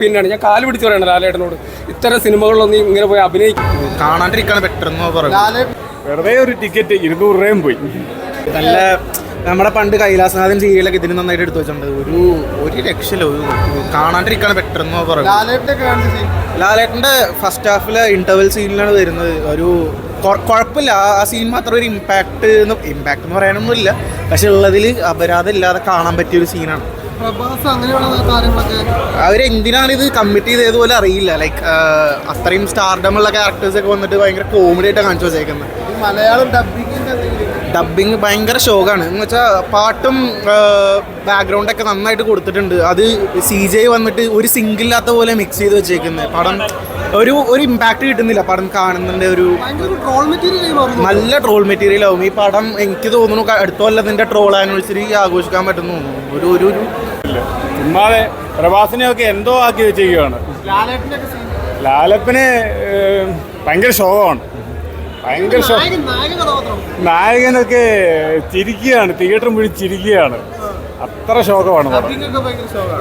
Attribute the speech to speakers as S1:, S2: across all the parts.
S1: പിന്നെയാണ് ഞാൻ കാല് പിടിച്ച് പറയണം ലാലേട്ടനോട് ഇത്തരം സിനിമകളിലൊന്നും ഇങ്ങനെ പോയി അഭിനയിക്കും
S2: കാണാണ്ടിരിക്കാണ് ബെറ്റർ എന്ന് പറയും.
S3: വെറുതെ ഒരു ടിക്കറ്റ് 200 രൂപയും പോയി.
S2: നല്ല നമ്മുടെ പണ്ട് കൈലാസനാഥൻ സീരിയലൊക്കെ ഇതിന് നന്നായിട്ട് എടുത്തു വെച്ചിട്ടുണ്ട്. ഒരു രക്ഷയില്ല, കാണാണ്ടിരിക്കാണ് ബെറ്റർ എന്ന് പറയും. ലാലേട്ടൻ്റെ ഫസ്റ്റ് ഹാഫിലെ ഇന്റർവെൽ സീനിലാണ് വരുന്നത്. ഒരു കുഴപ്പമില്ല, ആ സീൻ മാത്രം ഒരു ഇമ്പാക്ട് എന്ന് പറയാനൊന്നുമില്ല, പക്ഷെ ഉള്ളതിൽ അപരാധം ഇല്ലാതെ കാണാൻ പറ്റിയൊരു സീനാണ്. അവരെന്തിനാണ് ഇത് കമ്മിറ്റ് ചെയ്തതുപോലെ അറിയില്ല. ലൈക്ക് അത്രയും സ്റ്റാർഡമുള്ള ക്യാരക്ടേഴ്സൊക്കെ വന്നിട്ട് ഭയങ്കര കോമഡി ആയിട്ടാണ് കാണിച്ചു വെച്ചേക്കുന്നത്.
S4: മലയാളം
S2: ഡബ്ബിങ് ഭയങ്കര ഷോക്കാണ്. എന്ന് വെച്ചാൽ പാട്ടും ബാക്ക്ഗ്രൗണ്ടൊക്കെ നന്നായിട്ട് കൊടുത്തിട്ടുണ്ട്. അത് CJ വന്നിട്ട് ഒരു സിംഗില്ലാത്ത പോലെ മിക്സ് ചെയ്ത് വെച്ചേക്കുന്നത്. പടം ഒരു ഇമ്പാക്ട് കിട്ടുന്നില്ല. പടം കാണുന്നതിൻ്റെ ഒരു നല്ല ട്രോൾ മെറ്റീരിയൽ ആവും ഈ പടം. എനിക്ക് തോന്നുന്നു അടുത്ത കൊല്ലത്തിൻ്റെ ട്രോൾ ആനിവേഴ്സറി ആഘോഷിക്കാൻ പറ്റുന്നു തോന്നുന്നു. ഒരു
S3: ചുമ്മാതെ പ്രഭാസിനെയൊക്കെ എന്തോ ആക്കി വെച്ചിരിക്കുകയാണ്. ലാലപ്പന് ഭയങ്കര ശോകമാണ്, ഭയങ്കര നായകനൊക്കെ ചിരിക്കുകയാണ്, തിയേറ്റർ മുഴുവൻ ചിരിക്കുകയാണ്. അത്ര ശോകമാണ്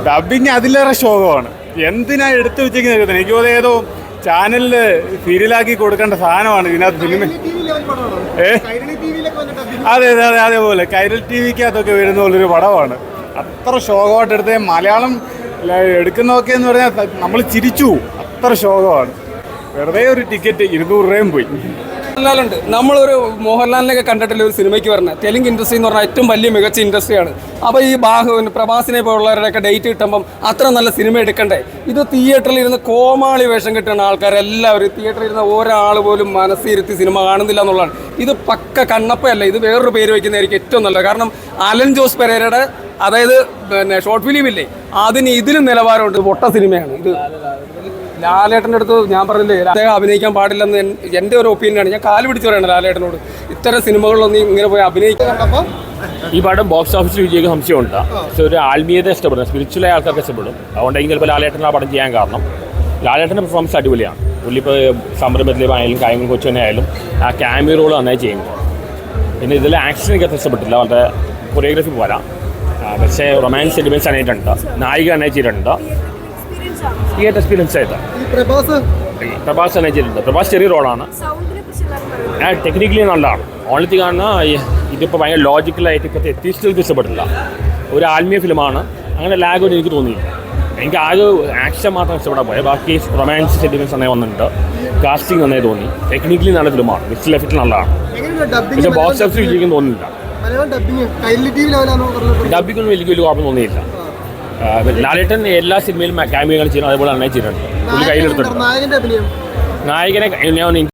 S3: ഡബിങ്, അതിലേറെ ശോകമാണ്. എന്തിനാ എടുത്തു വെച്ചിരിക്കുന്നത്? എനിക്ക് തോന്നുന്നത് ഏതോ ചാനലില് സീരിയലാക്കി കൊടുക്കേണ്ട സാധനമാണ് ഇതിനകത്ത്. ഫിലിം അതെ അതെ അതെ, അതേപോലെ കൈരൽ TV-ക്കകത്തൊക്കെ വരുന്ന പോലൊരു പടമാണ്. അത്ര ശോകമായിട്ട് എടുത്ത് മലയാളം എടുക്കുന്നതൊക്കെ എന്ന് പറഞ്ഞാൽ നമ്മൾ ചിരിച്ചു. അത്ര ശോകമാണ്. വെറുതെ ഒരു ടിക്കറ്റ് 200 രൂപയും പോയി.
S1: മോഹൻലാലുണ്ട്. നമ്മളൊരു മോഹൻലാലിനെയൊക്കെ കണ്ടിട്ടില്ല ഒരു സിനിമയ്ക്ക് പറഞ്ഞ തെലുങ്ക് ഇൻഡസ്ട്രി എന്ന് പറഞ്ഞാൽ ഏറ്റവും വലിയ മികച്ച ഇൻഡസ്ട്രിയാണ്. അപ്പോൾ ഈ പ്രഭാസിനെ പോലുള്ളവരുടെയൊക്കെ ഡേറ്റ് കിട്ടുമ്പം അത്ര നല്ല സിനിമ എടുക്കണ്ടേ? ഇത് തിയേറ്ററിൽ ഇരുന്ന് കോമാളി വേഷം കിട്ടുന്ന ആൾക്കാരെല്ലാവരും തിയേറ്ററിൽ ഇരുന്ന ഒരാൾ പോലും മനസ്സിരുത്തി സിനിമ കാണുന്നില്ല എന്നുള്ളതാണ്. ഇത് പക്ക കണ്ണപ്പയല്ല, ഇത് വേറൊരു പേര് വയ്ക്കുന്നതായിരിക്കും ഏറ്റവും നല്ലത്. കാരണം അലൻ ജോസ് പെരേരയുടെ അതായത് ഷോർട്ട് ഫിലിമില്ലേ, അതിന് ഇതിലും നിലവാരമുണ്ട്. പൊട്ട സിനിമയാണ് ഇത്. ലാലേട്ടൻ്റെ അടുത്ത് ഞാൻ പറഞ്ഞില്ലേ, അദ്ദേഹം അഭിനയിക്കാൻ പാടില്ലെന്ന് എൻ്റെ ഒരു ഒപ്പീനിയനാണ്. ഞാൻ കാല് പിടിച്ച് പറയണം ലാലേട്ടനോട് ഇത്തരം സിനിമകളിലൊന്നും ഇങ്ങനെ പോയി അഭിനയിക്കാൻ.
S5: ഈ പടം ബോക്സ് ഓഫീസിൽ വിജയിക്കാൻ സംശയമുണ്ട്. പക്ഷേ ഒരു ആത്മീയത ഇഷ്ടപ്പെടും, സ്പിരിച്വലായ ആൾക്കാർക്ക് ഇഷ്ടപ്പെടും. അതുകൊണ്ടെങ്കിൽ ചിലപ്പോൾ ലാലേട്ടൻ ആ പടം ചെയ്യാൻ കാരണം ലാലേട്ടൻ്റെ പെർഫോമൻസ് അടിപൊളിയാണ്. പുള്ളിപ്പോൾ സംരംഭത്തിലായാലും കായങ്ങൾ കൊച്ചുതന്നെ ആയാലും ആ ക്യാമിയോ റോൾ നന്നായി ചെയ്യുമ്പോൾ. പിന്നെ ഇതിൽ ആക്ഷൻ എനിക്ക് അത്ര ഇഷ്ടപ്പെട്ടില്ല, അവരുടെ കൊറിയോഗ്രാഫി പോരാ. പക്ഷേ റൊമാൻസ് എലിമെൻറ്റ്സ് നന്നായിട്ടുണ്ട്, നായിക നന്നായി ചെയ്തിട്ടുണ്ട്. തിയേറ്റർ എക്സ്പീരിയൻസ് ആയിട്ട് പ്രഭാസ് തന്നെ ചെയ്തിട്ടുണ്ട്. പ്രഭാസ് ചെറിയ റോളാണ്, ടെക്നിക്കലി നല്ലതാണ്. ഓൺലി കാണുന്ന ഇതിപ്പോൾ ഭയങ്കര ലോജിക്കലായിട്ട് ഇപ്പോഴത്തെ എത്തിസ്റ്റർക്ക് ഇഷ്ടപ്പെട്ടില്ല. ഒരു ആത്മീയ ഫിലിമാണ്, അങ്ങനെ ലാഗ് ഒന്നും എനിക്ക് തോന്നിയില്ല. എനിക്ക് ആകെ ആക്ഷൻ മാത്രം ഇഷ്ടപ്പെടാൻ പോയത്. ബാക്കി റൊമാൻസ് സെന്റിമെന്റ്സ് നന്നായി വന്നിട്ടുണ്ട്, കാസ്റ്റിംഗ് നന്നായി തോന്നി. ടെക്നിക്കലി നല്ല ഫിലിമാണ്, വിഷ്വൽ എഫക്റ്റ് നല്ലതാണ്. പക്ഷേ ബോക്സ് ഓഫീസ് വിജയിക്കാൻ തോന്നുന്നില്ല. ഡബിംഗ് ഒന്നും വലിയ കുഴപ്പം തോന്നിയില്ല. ലാലേട്ടൻ എല്ലാ സിനിമയിലും ക്യാമിയോകൾ ചെയ്യുന്നത്, അതേപോലെ നന്നായി ചെയ്തിട്ടുണ്ട്. പുള്ളി കയ്യിലെടുത്തിട്ടുണ്ട്. നായകനെ